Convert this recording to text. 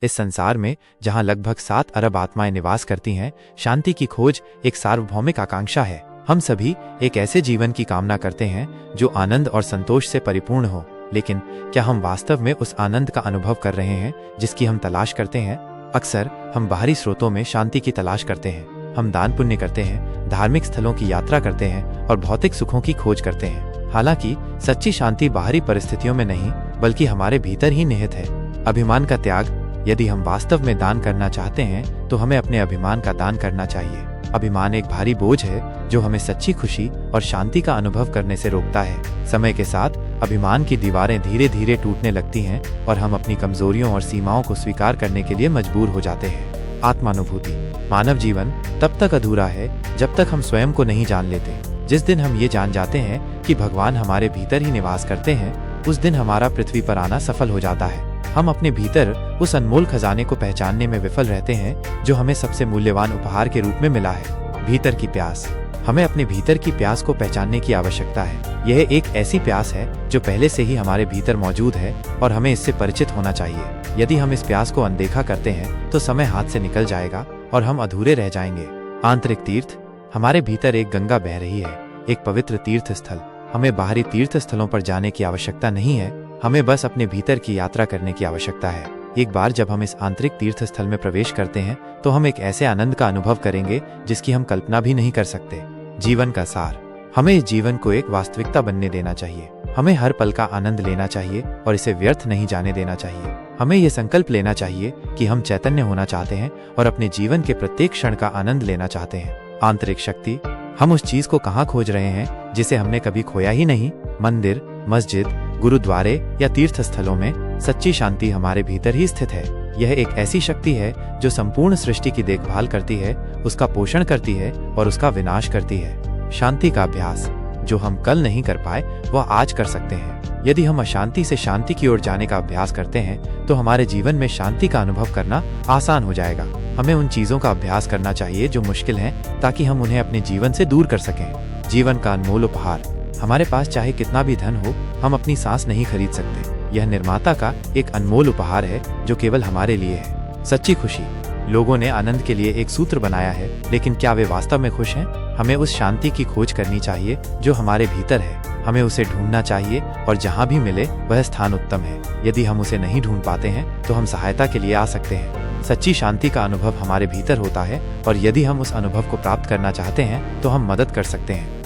इस संसार में जहां लगभग 7 अरब आत्माएं निवास करती हैं, शांति की खोज एक सार्वभौमिक आकांक्षा है। हम सभी एक ऐसे जीवन की कामना करते हैं जो आनंद और संतोष से परिपूर्ण हो, लेकिन क्या हम वास्तव में उस आनंद का अनुभव कर रहे हैं जिसकी हम तलाश करते हैं? अक्सर हम बाहरी स्रोतों में शांति की तलाश करते हैं। हम दान पुण्य करते हैं, धार्मिक स्थलों की यात्रा करते हैं और भौतिक सुखों की खोज करते हैं। हालांकि सच्ची शांति बाहरी परिस्थितियों में नहीं, बल्कि हमारे भीतर ही निहित है। अभिमान का त्याग। यदि हम वास्तव में दान करना चाहते हैं तो हमें अपने अभिमान का दान करना चाहिए। अभिमान एक भारी बोझ है जो हमें सच्ची खुशी और शांति का अनुभव करने से रोकता है। समय के साथ अभिमान की दीवारें धीरे धीरे टूटने लगती हैं और हम अपनी कमजोरियों और सीमाओं को स्वीकार करने के लिए मजबूर हो जाते हैं। आत्मानुभूति। मानव जीवन तब तक अधूरा है जब तक हम स्वयं को नहीं जान लेते। जिस दिन हम ये जान जाते हैं कि भगवान हमारे भीतर ही निवास करते हैं, उस दिन हमारा पृथ्वी पर आना सफल हो जाता है। हम अपने भीतर उस अनमोल खजाने को पहचानने में विफल रहते हैं जो हमें सबसे मूल्यवान उपहार के रूप में मिला है। भीतर की प्यास। हमें अपने भीतर की प्यास को पहचानने की आवश्यकता है। यह एक ऐसी प्यास है जो पहले से ही हमारे भीतर मौजूद है और हमें इससे परिचित होना चाहिए। यदि हम इस प्यास को अनदेखा करते हैं तो समय हाथ से निकल जाएगा और हम अधूरे रह जाएंगे। आंतरिक तीर्थ। हमारे भीतर एक गंगा बह रही है, एक पवित्र तीर्थ स्थल। हमें बाहरी तीर्थ स्थलों पर जाने की आवश्यकता नहीं है, हमें बस अपने भीतर की यात्रा करने की आवश्यकता है। एक बार जब हम इस आंतरिक तीर्थ स्थल में प्रवेश करते हैं तो हम एक ऐसे आनंद का अनुभव करेंगे जिसकी हम कल्पना भी नहीं कर सकते। जीवन का सार। हमें इस जीवन को एक वास्तविकता बनने देना चाहिए। हमें हर पल का आनंद लेना चाहिए और इसे व्यर्थ नहीं जाने देना चाहिए। हमें ये संकल्प लेना चाहिए कि हम चैतन्य होना चाहते हैं और अपने जीवन के प्रत्येक क्षण का आनंद लेना चाहते हैं। आंतरिक शक्ति। हम उस चीज को कहाँ खोज रहे हैं जिसे हमने कभी खोया ही नहीं? मंदिर, मस्जिद, गुरुद्वारे या तीर्थ स्थलों में सच्ची शांति हमारे भीतर ही स्थित है। यह एक ऐसी शक्ति है जो संपूर्ण सृष्टि की देखभाल करती है, उसका पोषण करती है और उसका विनाश करती है। शांति का अभ्यास। जो हम कल नहीं कर पाए वह आज कर सकते हैं। यदि हम अशांति से शांति की ओर जाने का अभ्यास करते हैं तो हमारे जीवन में शांति का अनुभव करना आसान हो जाएगा। हमें उन चीजों का अभ्यास करना चाहिए जो मुश्किल हैं, ताकि हम उन्हें अपने जीवन से दूर कर सकें। जीवन का अनमोल उपहार। हमारे पास चाहे कितना भी धन हो, हम अपनी सांस नहीं खरीद सकते। यह निर्माता का एक अनमोल उपहार है जो केवल हमारे लिए है। सच्ची खुशी। लोगों ने आनंद के लिए एक सूत्र बनाया है, लेकिन क्या वे वास्तव में खुश हैं? हमें उस शांति की खोज करनी चाहिए जो हमारे भीतर है। हमें उसे ढूंढना चाहिए और जहां भी मिले वह स्थान उत्तम है। यदि हम उसे नहीं ढूंढ पाते हैं तो हम सहायता के लिए आ सकते हैं। सच्ची शांति का अनुभव हमारे भीतर होता है और यदि हम उस अनुभव को प्राप्त करना चाहते हैं तो हम मदद कर सकते हैं।